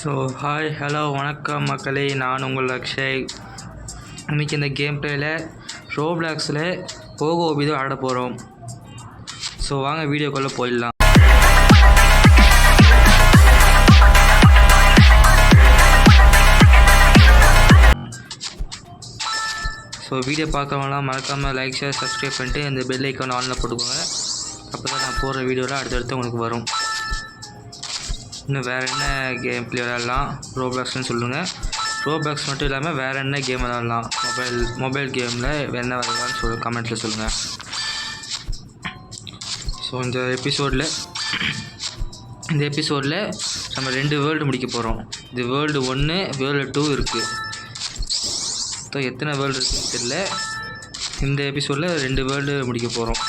So hi hello வணக்கம் மக்களே, நான் உங்கள் அக்ஷய். இன்றைக்கி இந்த கேம் பிளேயில் ரோப்ளாக்ஸில் போகோ ஓபிதோ ஆட போகிறோம். ஸோ வாங்க வீடியோக்குள்ளே போயிடலாம். ஸோ வீடியோ பார்க்கறவங்களாம் மறக்காமல் லைக் ஷேர் சப்ஸ்கிரைப் பண்ணிட்டு இந்த பெல் ஐக்கான் ஆனில் போட்டுக்கோங்க. அப்போ தான் நான் போடுற வீடியோவில் அடுத்தடுத்து உங்களுக்கு வரும். இன்னும் வேறு என்ன கேம் பிளே விளையாடலாம் ரோப்ளாக்ஸ்னு சொல்லுங்கள். ரோப்ளாக்ஸ் மட்டும் இல்லாமல் வேறு என்ன கேம் விளையாடலாம், மொபைல் கேமில் என்ன விளையாடலாம்னு கமெண்ட்டில் சொல்லுங்கள். ஸோ இந்த எபிசோடில் நம்ம 2 வேர்ல்டு முடிக்க போகிறோம். இது வேர்ல்டு 1 வேர்ல்டு 2 இருக்குது. ஸோ எத்தனை வேர்ல்டு இருக்குதுன்னு தெரியல. இந்த எபிசோடில் 2 வேர்ல்டு முடிக்க போகிறோம்.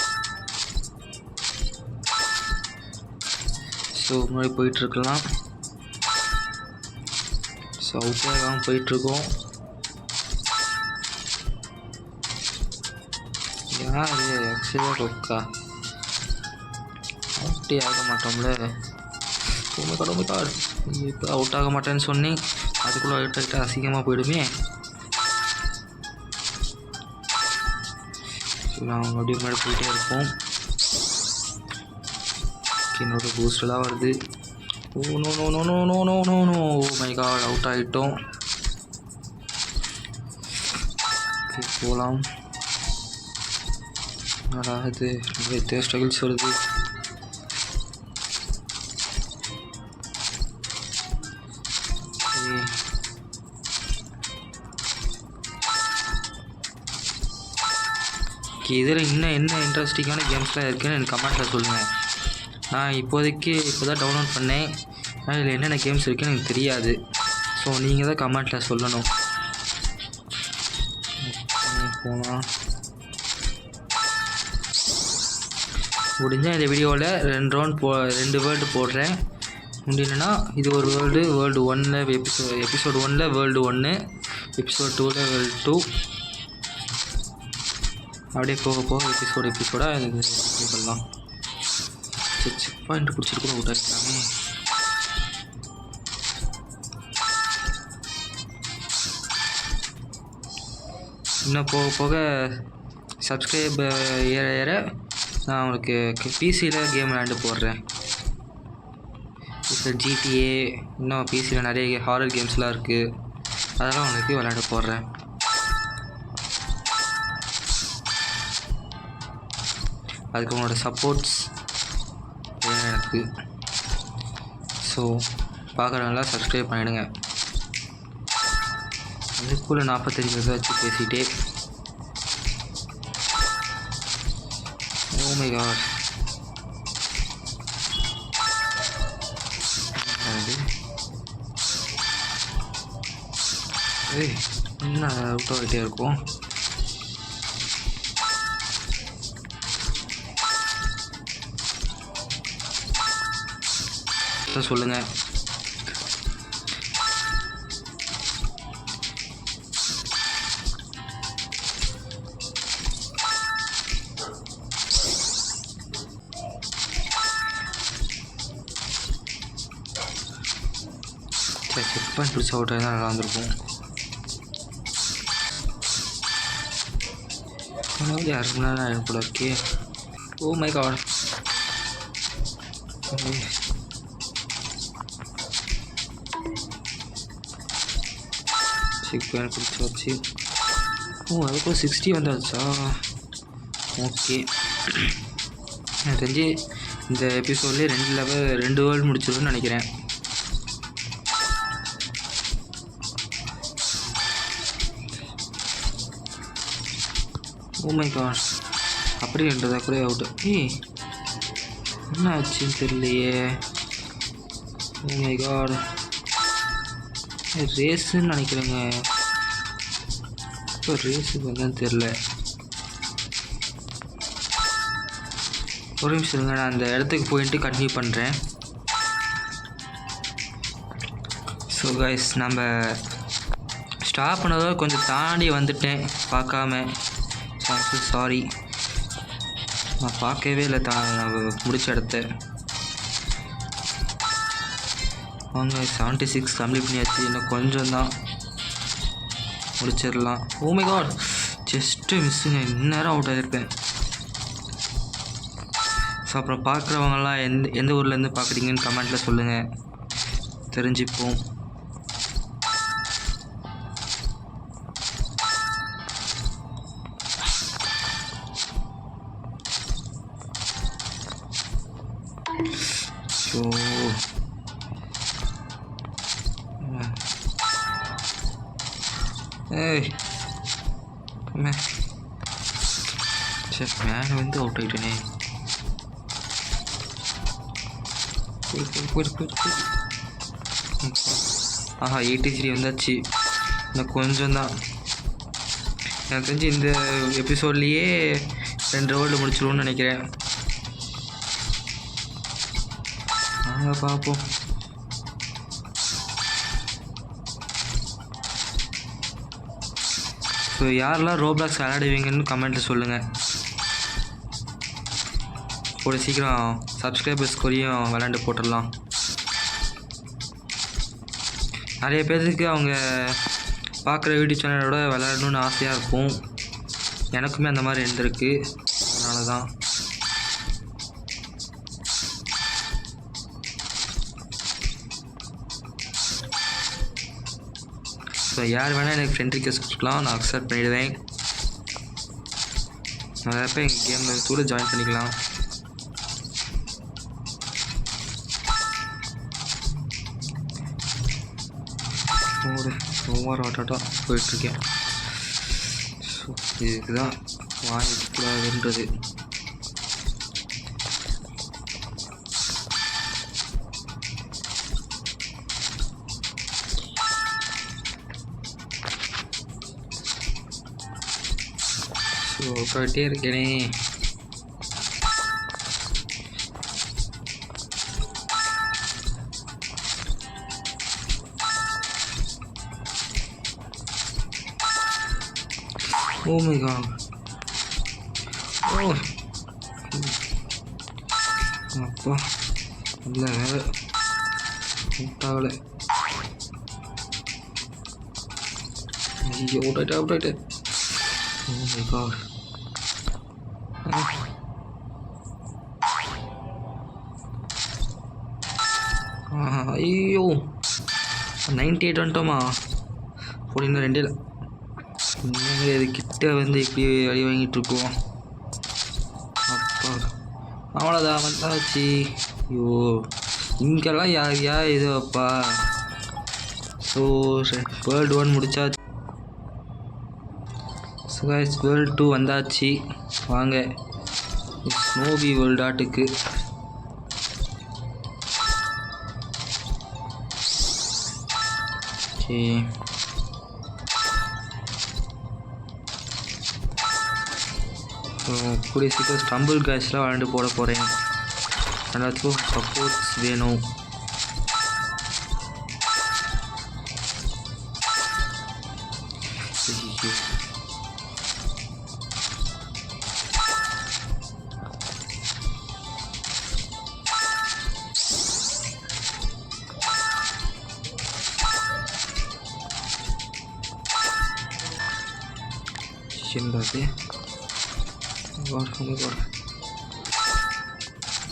ஸோ முன்னாடி போயிட்டுருக்கலாம். ஸோ அவுட்டாக போயிட்டுருக்கோம். யார் ஆக்சுவலாக கொக்கா அவுட்டே ஆக மாட்டோம்ல. காடு இப்போ அவுட் ஆக மாட்டேன்னு சொன்னி அதுக்குள்ளே அவுட் ஆகிட்டு அசிங்கமாக போயிடுமே. ஸோ நாங்கள் அப்படியே முன்னாடி போயிட்டே இருப்போம். என்னோட பூஸ்டெல்லாம் வருது. Oh no no no no no no no no oh my God, out ஆகிட்டோம். போகலாம். என்னடா இது நிறைய ஸ்ட்ரகிள்ஸ் வருது. இதில் இன்னும் என்ன இன்ட்ரெஸ்டிங்கான கேம்ஸ்லாம் இருக்குதுன்னு எனக்கு கமெண்ட்டில் சொல்லுங்கள். நான் இப்போ தான் டவுன்லோட் பண்ணேன். ஆனால் இதில் என்னென்ன கேம்ஸ் இருக்குதுன்னு எனக்கு தெரியாது. ஸோ நீங்கள் தான் கமெண்ட்டில் சொல்லணும். போகலாம். முடிஞ்சால் இந்த வீடியோவில் 2 வேர்ல்டு போடுறேன். முடியலன்னா இது ஒரு world 1 episode 1 world 1, episode 2 world 2, அப்படியே போக எபிசோடாக இது பண்ணலாம். செக் பாயிண்ட் பிடிச்சிட்டு கூட விட்டாச்சாமே. இன்னும் போக சப்ஸ்கிரைப் ஏற நான் உங்களுக்கு பிசியில் கேம் விளையாண்டு போடுறேன். இப்போ GTA இன்னும் பிசியில் நிறைய ஹாரர் கேம்ஸ்லாம் இருக்குது. அதெல்லாம் உங்களுக்கு விளையாண்டு போடுறேன். அதுக்கு உங்களோட சப்போர்ட்ஸ் வேணும் எனக்கு. ஸோ பார்க்குறவங்களாம் சப்ஸ்கிரைப் பண்ணிவிடுங்க. அதுக்குள்ளே 45 வச்சு பேசிகிட்டே. ஓ மை காட், என்ன அவுட் ஆகிட்டே இருக்கும். சொல்லுங்கள். செக் பாயிண்ட் பிடிச்ச அவுட் தான் நல்லா இருந்திருக்கும். யாருக்கு நேரம் போல இருக்கே. Oh my God, checkpoint பிடிச்சாச்சு. ஓ அதுக்குள்ள 60 வந்தாச்சா. ஓகே, எனக்கு தெரிஞ்சு இந்த எபிசோட்லேயே 2 வேர்ல்டு முடிச்சிடும்னு நினைக்கிறேன். ஓ மை காட், அப்படின்றதா கூட அவுட்டு. என்ன ஆச்சுன்னு தெரியலையே. ஓ மை காட், ரேஸுன்னு நினைக்கிறேங்க. இப்போ ரேஸுக்கு வந்தான்னு தெரில. ஒரு நிமிஷம் இருங்க, நான் அந்த இடத்துக்கு போயிட்டு கண்டினியூ பண்ணுறேன். ஸோ கைஸ், நம்ம ஸ்டாப் பண்ணதோ கொஞ்சம் தாண்டி வந்துட்டேன் பார்க்காம. சாரி, நான் பார்க்கவே இல்லை நான் முடிச்ச இடத்த. வாங்க 76 கம்ப்ளீட் பண்ணியாச்சு. இன்னும் கொஞ்சம் தான் முடிச்சிடலாம். ஓ மை காட், ஜஸ்ட்டு மிஸ்ஸுங்க. இந்நேரம் அவுட் ஆகிருப்பேன். ஸோ அப்புறம் பார்க்குறவங்கலாம் எந்த ஊர்லேருந்து பார்க்குறீங்கன்னு கமெண்ட்டில் சொல்லுங்கள், தெரிஞ்சுப்போம். ஸோ ஏய் சரி, மேலே வந்து அவுட் ஆகிட்டேனே. ஆஹா 83 வந்தாச்சு. இன்னும் கொஞ்சம் தான். எனக்கு தெரிஞ்சு இந்த எபிசோட்லேயே 2 ரவுண்டு முடிச்சிடுவோன்னு நினைக்கிறேன். வாங்க பார்ப்போம். ஸோ யாரெல்லாம் ரோப்ளாக்ஸ் விளையாடுவீங்கன்னு கமெண்ட்டில் சொல்லுங்கள். கூட சீக்கிரம் சப்ஸ்கிரைபர்ஸ் குறியும் விளையாண்டு போட்டுடலாம். நிறைய பேருக்கு அவங்க பார்க்குற யூடியூப் சேனலோட விளையாடணுன்னு ஆசையாக இருக்கும். எனக்குமே அந்த மாதிரி இருந்திருக்கு. அதனால தான். ஸோ யார் வேணால் எனக்கு ஃப்ரெண்ட் ரிக்வெஸ்ட் கொடுக்கலாம், நான் அக்செப்ட் பண்ணிவிடுவேன். நிறைய பேர் எங்கள் கேமில் கூட ஜாயின் பண்ணிக்கலாம். ஓவர் ஆட்டாட்டாக போயிட்டுருக்கேன். ஸோ இதுக்கு தான் வாங்கிக்கூடாதுன்றது. ஸோ போயிட்டே இருக்கேனே. ஓ மை காட். ஓ அப்பா இல்லை வேறு விட்டாவலை. ஐயோ அவுட் ஆகிட்டேன். Oh my God. ஐயோ 98 வந்துட்டோமா? 42 இது கிட்ட வந்து இப்படி அடி வாங்கிட்டுருக்கோம். அப்பா அவ்வளோதான் வந்தாச்சு. ஐயோ இங்கெல்லாம் யார் இது அப்பா. ஸோ வேர்ல்டு 1 முடிச்சாச்சு. ஸோ கைஸ் வேர்ல்டு 2 வந்தாச்சு. வாங்க ஸ்னோவி வேர்ல்டு ஆட்டுக்கு. கூடிய சீக்கிரம் ஸ்டம்பிள் கேஷ்லாம் விளாண்டு போட போகிறேன். எல்லாத்துக்கும் சப்போர்ட்ஸ் வேணும்.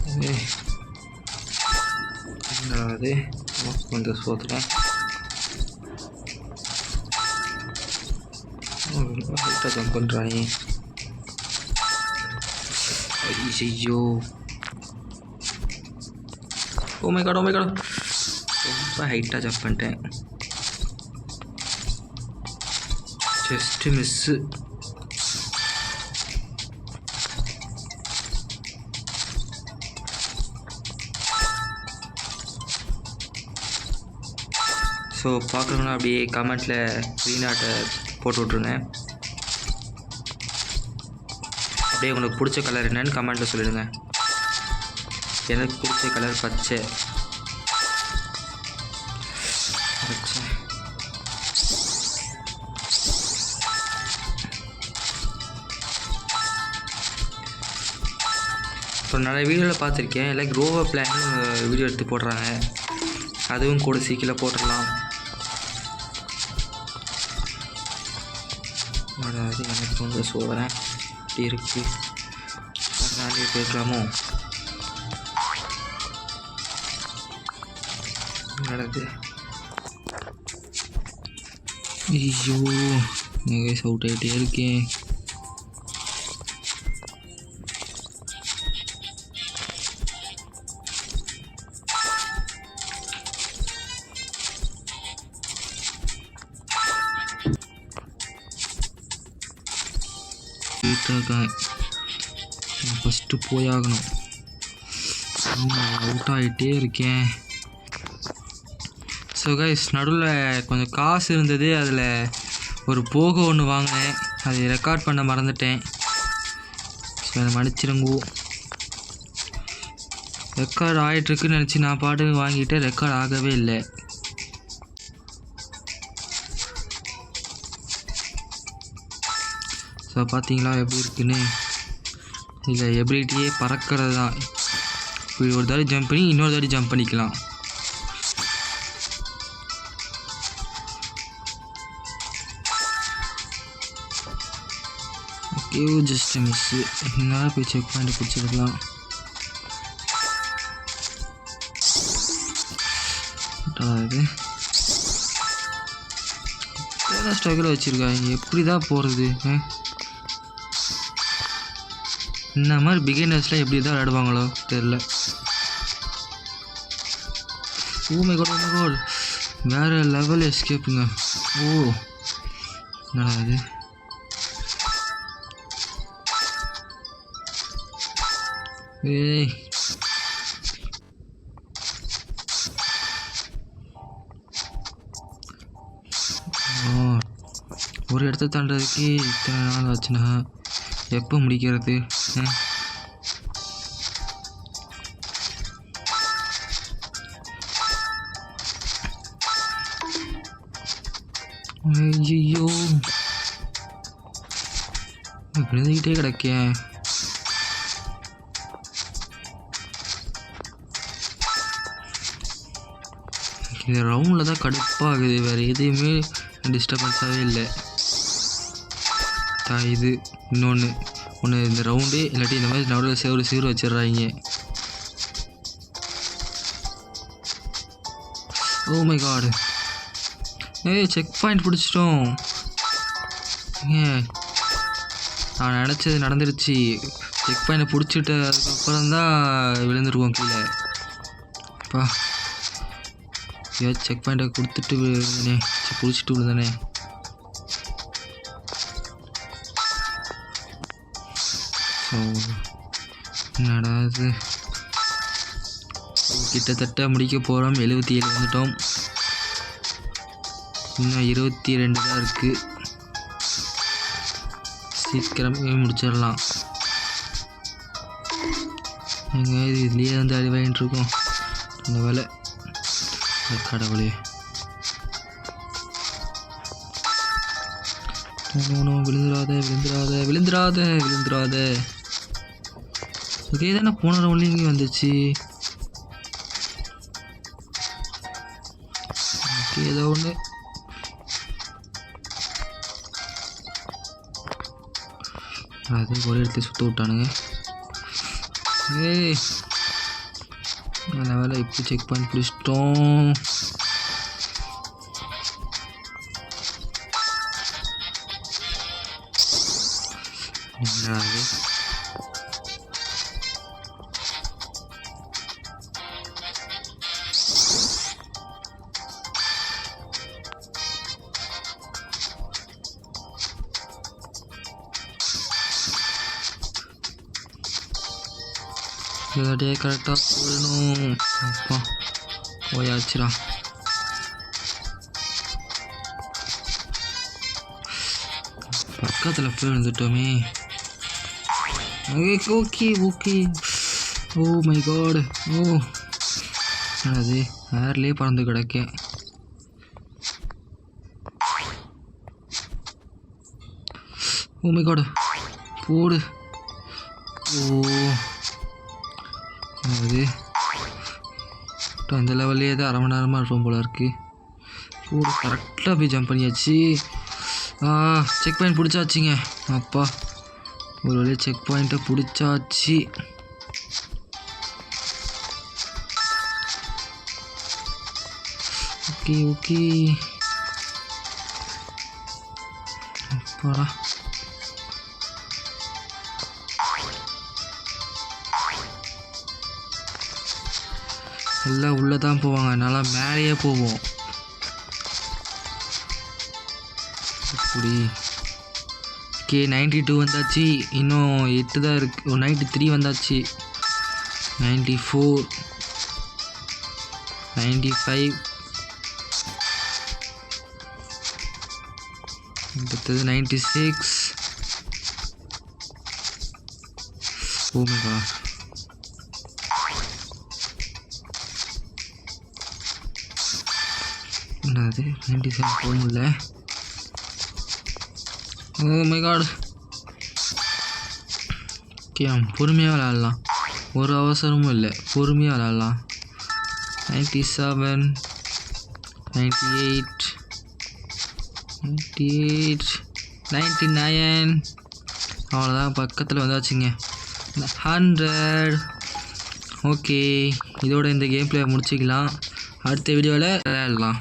என்னது என்னது வந்து சோத்துறேன். ஹைட்டாக ஜம்ப் பண்ணுறானே. ஐயோ ஓ மை காட் ரொம்ப ஹைட்டாக ஜம்ப் பண்ணிட்டேன். Just miss. ஸோ பார்க்குறவங்கன்னா அப்படியே கமெண்ட்டில் ரீநாட்டை போட்டு விட்ருங்க. அப்படியே உங்களுக்கு பிடிச்ச கலர் என்னன்னு கமெண்ட்டில் சொல்லிடுங்க. எனக்கு பிடிச்ச கலர் பச்சை. இப்போ நிறைய வீடியோவில் பார்த்துருக்கேன், எல்லாம் க்ரோவர் பிளான் வீடியோ எடுத்து போடுறாங்க. அதுவும் கூட சீக்கிரம் போட்டுடலாம். அதாவது எனக்கு வந்து சோதனை இப்படி இருக்குது, அதனாலே போய்க்கலாமோ? நடந்து ஐயோ கைஸ் அவுட் ஆகிட்டே இருக்கேன். ஃபஸ்ட்டு போயாகணும். அவுட் ஆகிட்டே இருக்கேன். ஸோ கைஸ் நடுவில் கொஞ்சம் காசு இருந்தது, அதில் ஒரு போகோ ஒன்று வாங்கினேன், அதை ரெக்கார்ட் பண்ண மறந்துட்டேன். ஸோ அதை மன்னிச்சிருங்கோ. ரெக்கார்ட் ஆகிட்டுருக்குன்னு நினச்சி நான் பாட்டு வாங்கிட்டு ரெக்கார்ட் ஆகவே இல்லை. ஸோ பார்த்தீங்களா எப்படி இருக்குன்னு? இதில் எபிலிட்டியே பறக்கிறது தான். இப்படி ஒரு தாடி ஜம்ப் பண்ணி இன்னொரு தாடி ஜம்ப் பண்ணிக்கலாம். Okay just miss. என்னால் போய் செக் பாயிண்ட் பிடிச்சிருக்கலாம். அது ஸ்ட்ரகில் வச்சுருக்காங்க, எப்படி தான் போகிறது? இந்த மாதிரி பிகினர்ஸ்லாம் எப்படி தான் விளையாடுவாங்களோ தெரில. Oh my God, oh my God, வேறு லெவல் எஸ்கேப்புங்க. ஓ என்னடா அது? ஏய் ஒரு இடத்த தாண்டதுக்கு இத்தனை நாள் ஆச்சுன்னா எப்போ முடிக்கிறது? ஐயோ விழுந்துக்கிட்டே கிடக்கேன். இந்த ரவுண்டில் தான் கடுப்பாகுது, வேறு எதுவுமே டிஸ்டர்பன்ஸாகவே இல்லை. இது இன்னொன்று இந்த ரவுண்டு இல்லாட்டி இந்த மாதிரி நடுவில் சேவரு வச்சிடுறாங்க. Oh my God, check point பிடிச்சிட்டோம். நான் நினச்சது நடந்துருச்சு. செக் பாயிண்ட்டை பிடிச்சிட்டு அதுக்கப்புறம் தான் விழுந்துருவோம் கீழே. அப்பா செக் பாயிண்ட்டை கொடுத்துட்டு விழுந்தானே, பிடிச்சிட்டு விழுந்தானே. ஸோ என்னடா இது, கிட்டத்தட்ட முடிக்க போகிறோம். 77 வந்துட்டோம், இன்னும் 22 தான் இருக்குது. சீக்கிரமே முடிச்சிடலாம். எங்கே இது இதுலேயே வந்து அறிவாயின்னு இருக்கோம். அந்த வேலை கடவுளே. விழுந்துடாத விழுந்துடாத விழுந்துடாத விழுந்துடாத. இதே தானே போன ரவுண்ட்லேயும் இங்கே வந்துச்சு. ஏதோ ஒன்று அது ஒரே இடத்துல சுற்ற விட்டானுங்க. ஏய் நல்ல வேலை இப்போ செக் பாயிண்ட் பிடிச்சிட்டோம். என்னது இதே கரெக்டாக போயிடணும். அப்பா போயாச்சுடா. பக்கத்தில் போய் வந்துட்டோமே. Okay okay. Oh my God. ஓ என்னது ஏர்லேயே பறந்து கிடக்கேன். ஓ மை காட் போடு. ஓ அது அந்த லெவல்லே தான் அரை மணி நேரமாக இருப்போம் போல இருக்குது. கூட கரெக்டாக போய் ஜம்ப் பண்ணியாச்சு. செக் பாயிண்ட் பிடிச்சாச்சுங்க. அப்பா ஒரு வழியாக செக் பாயிண்ட்டை பிடிச்சாச்சு. ஓகே ஓகே அப்பாடா. எல்லாம் உள்ளே தான் போவாங்க, நல்லா மேலேயே போவோம். அப்படி ஓகே 92 வந்தாச்சு. இன்னும் 8 தான் இருக்குது. 93 வந்தாச்சு. 94 95 அடுத்தது 96. Oh my God. என்னது 97 போக முடியல. ஓ மை காட். ஓகே பொறுமையாக விளையாடலாம், ஒரு அவசரமும் இல்லை, பொறுமையாக விளையாடலாம். 97 98 98 99 அவ்வளோதான், பக்கத்தில் வந்தாச்சுங்க. 100. ஓகே இதோட இந்த கேம் பிளே முடிச்சிக்கலாம். அடுத்த வீடியோவில் விளையாடலாம்.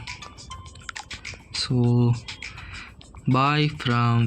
So bye from